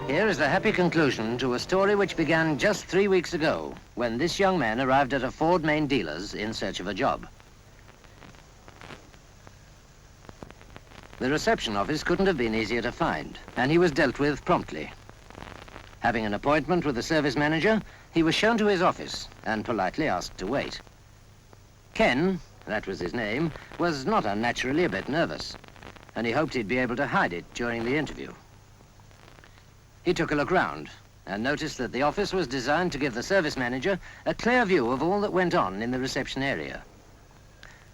Here is the happy conclusion to a story which began just 3 weeks ago, when this young man arrived at a Ford main dealer's in search of a job. The reception office couldn't have been easier to find, and he was dealt with promptly. Having an appointment with the service manager, he was shown to his office and politely asked to wait. Ken, that was his name, was not unnaturally a bit nervous, and he hoped he'd be able to hide it during the interview. He took a look round and noticed that the office was designed to give the service manager a clear view of all that went on in the reception area.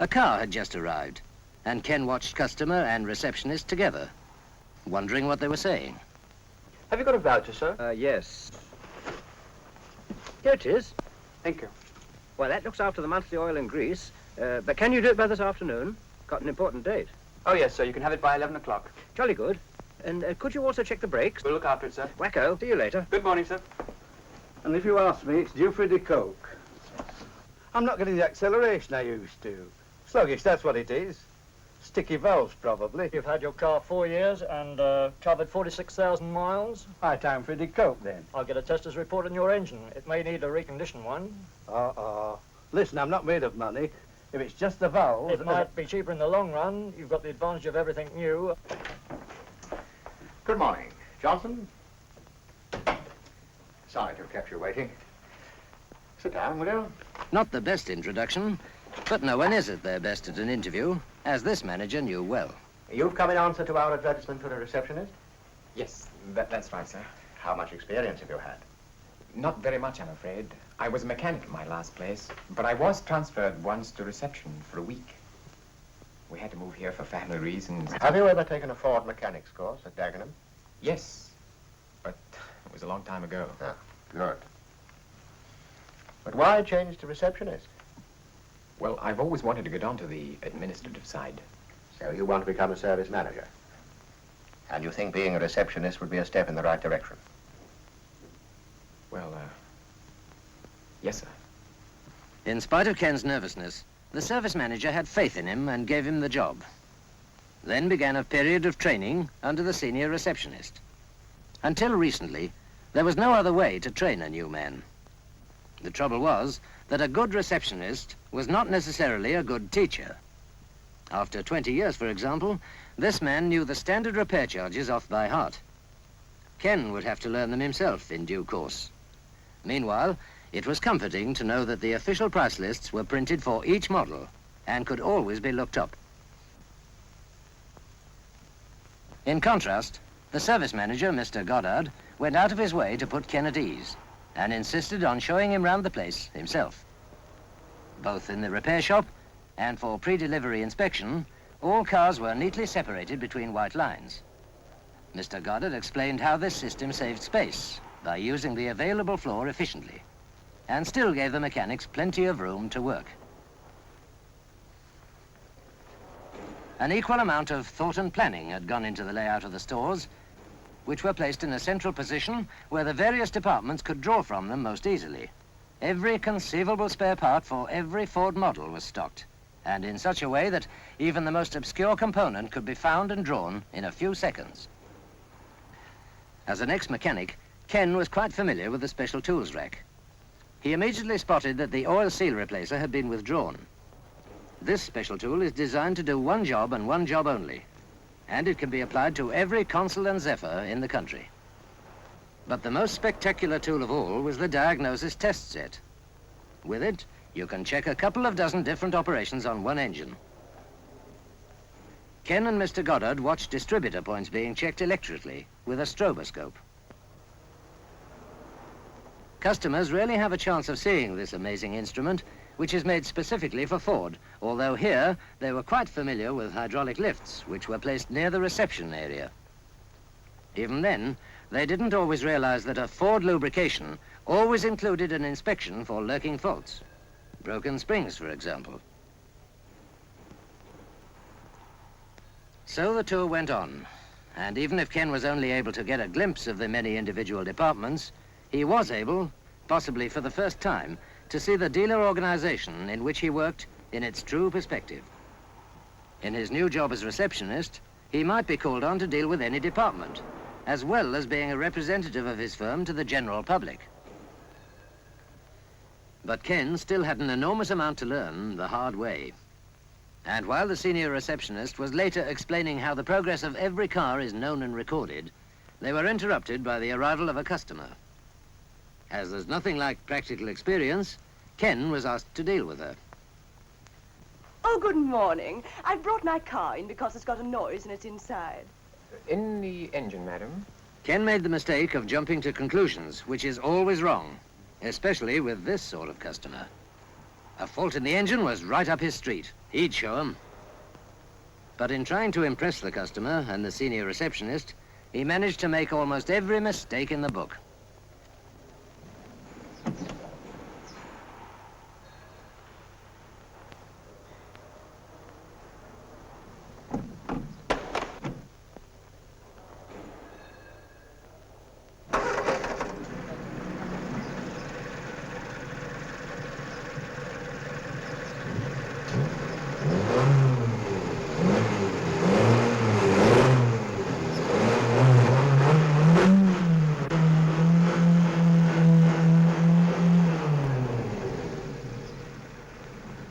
A car had just arrived, and Ken watched customer and receptionist together, wondering what they were saying. Have you got a voucher, sir? Yes. Here it is. Thank you. Well, that looks after the monthly oil and grease. But can you do it by this afternoon? Got an important date. Oh, yes, sir. You can have it by 11 o'clock. Jolly good. And could you also check the brakes? We'll look after it, sir. Wacko, see you later. Good morning, sir. And if you ask me, it's due for a decoke. I'm not getting the acceleration I used to. Sluggish, that's what it is. Sticky valves, probably. You've had your car 4 years and covered 46,000 miles. High time for a decoke, then. I'll get a tester's report on your engine. It may need a reconditioned one. Listen, I'm not made of money. If it's just the valves... It might be cheaper in the long run. You've got the advantage of everything new. Good morning. Johnson? Sorry to have kept you waiting. Sit down, will you? Not the best introduction, but no one is at their best at an interview, as this manager knew well. You've come in answer to our advertisement for a receptionist? Yes, that's right, sir. How much experience have you had? Not very much, I'm afraid. I was a mechanic in my last place, but I was transferred once to reception for a week. We had to move here for family reasons. Have you ever taken a Ford mechanics course at Dagenham? Yes, but it was a long time ago. Ah, good. But why change to receptionist? Well, I've always wanted to get on to the administrative side. So you want to become a service manager? And you think being a receptionist would be a step in the right direction? Well, yes, sir. In spite of Ken's nervousness, the service manager had faith in him and gave him the job. Then began a period of training under the senior receptionist. Until recently, there was no other way to train a new man. The trouble was that a good receptionist was not necessarily a good teacher. After 20 years, for example, this man knew the standard repair charges off by heart. Ken would have to learn them himself in due course. Meanwhile, it was comforting to know that the official price lists were printed for each model and could always be looked up. In contrast, the service manager, Mr. Goddard, went out of his way to put Ken at ease and insisted on showing him round the place himself. Both in the repair shop and for pre-delivery inspection, all cars were neatly separated between white lines. Mr. Goddard explained how this system saved space by using the available floor efficiently, and still gave the mechanics plenty of room to work. An equal amount of thought and planning had gone into the layout of the stores, which were placed in a central position where the various departments could draw from them most easily. Every conceivable spare part for every Ford model was stocked, and in such a way that even the most obscure component could be found and drawn in a few seconds. As an ex-mechanic, Ken was quite familiar with the special tools rack. He immediately spotted that the oil seal replacer had been withdrawn. This special tool is designed to do one job and one job only, and it can be applied to every Consul and Zephyr in the country. But the most spectacular tool of all was the diagnosis test set. With it, you can check a couple of dozen different operations on one engine. Ken and Mr. Goddard watched distributor points being checked electrically with a stroboscope. Customers rarely have a chance of seeing this amazing instrument, which is made specifically for Ford, although here they were quite familiar with hydraulic lifts, which were placed near the reception area. Even then, they didn't always realize that a Ford lubrication always included an inspection for lurking faults. Broken springs, for example. So the tour went on, and even if Ken was only able to get a glimpse of the many individual departments, he was able, possibly for the first time, to see the dealer organization in which he worked in its true perspective. In his new job as receptionist, he might be called on to deal with any department, as well as being a representative of his firm to the general public. But Ken still had an enormous amount to learn the hard way. And while the senior receptionist was later explaining how the progress of every car is known and recorded, they were interrupted by the arrival of a customer. As there's nothing like practical experience, Ken was asked to deal with her. Oh, good morning. I've brought my car in because it's got a noise and it's inside. In the engine, madam. Ken made the mistake of jumping to conclusions, which is always wrong, especially with this sort of customer. A fault in the engine was right up his street. He'd show 'em. But in trying to impress the customer and the senior receptionist, he managed to make almost every mistake in the book.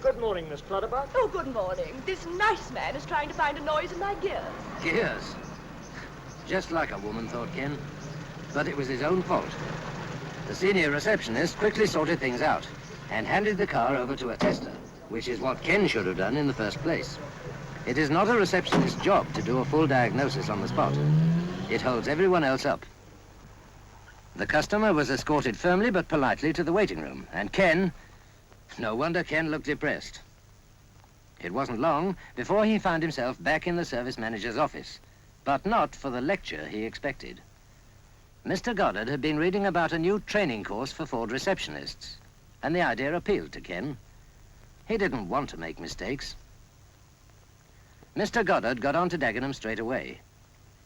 Good morning, Miss Clutterbuck. Oh, good morning. This nice man is trying to find a noise in my gears. Gears. Just like a woman, thought Ken. But it was his own fault. The senior receptionist quickly sorted things out and handed the car over to a tester, which is what Ken should have done in the first place. It is not a receptionist's job to do a full diagnosis on the spot. It holds everyone else up. The customer was escorted firmly but politely to the waiting room, and Ken... No wonder Ken looked depressed. It wasn't long before he found himself back in the service manager's office, but not for the lecture he expected. Mr. Goddard had been reading about a new training course for Ford receptionists, and the idea appealed to Ken. He didn't want to make mistakes. Mr. Goddard got on to Dagenham straight away.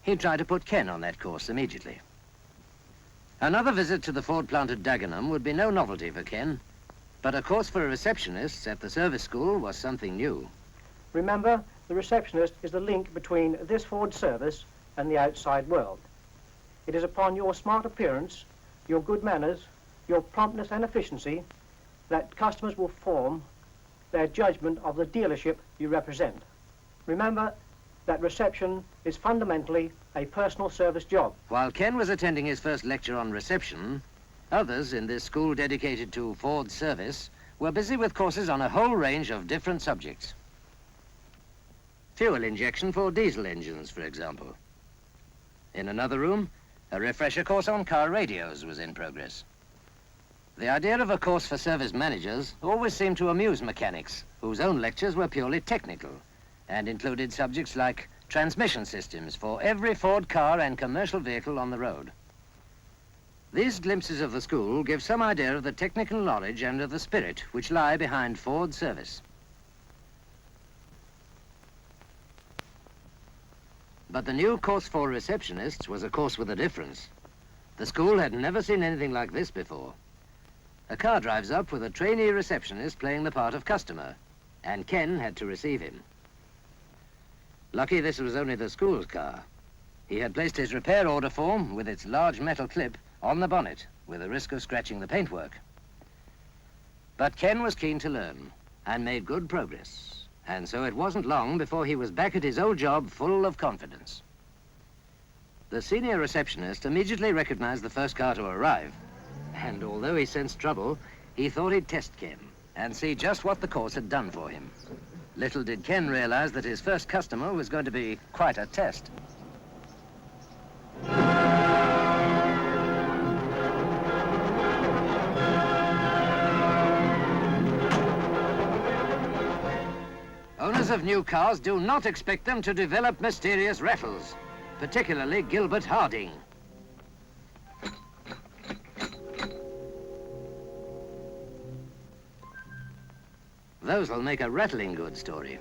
He'd try to put Ken on that course immediately. Another visit to the Ford plant at Dagenham would be no novelty for Ken, but a course for receptionists at the service school was something new. Remember, the receptionist is the link between this Ford service and the outside world. It is upon your smart appearance, your good manners, your promptness and efficiency that customers will form their judgment of the dealership you represent. Remember that reception is fundamentally a personal service job. While Ken was attending his first lecture on reception, others in this school dedicated to Ford service were busy with courses on a whole range of different subjects. Fuel injection for diesel engines, for example. In another room, a refresher course on car radios was in progress. The idea of a course for service managers always seemed to amuse mechanics, whose own lectures were purely technical and included subjects like transmission systems for every Ford car and commercial vehicle on the road. These glimpses of the school give some idea of the technical knowledge and of the spirit which lie behind Ford service. But the new course for receptionists was a course with a difference. The school had never seen anything like this before. A car drives up with a trainee receptionist playing the part of customer, and Ken had to receive him. Lucky this was only the school's car. He had placed his repair order form with its large metal clip on the bonnet, with the risk of scratching the paintwork. But Ken was keen to learn and made good progress, and so it wasn't long before he was back at his old job full of confidence. The senior receptionist immediately recognized the first car to arrive, and although he sensed trouble, he thought he'd test Ken and see just what the course had done for him. Little did Ken realize that his first customer was going to be quite a test. Owners of new cars do not expect them to develop mysterious rattles, particularly Gilbert Harding. Those'll make a rattling good story.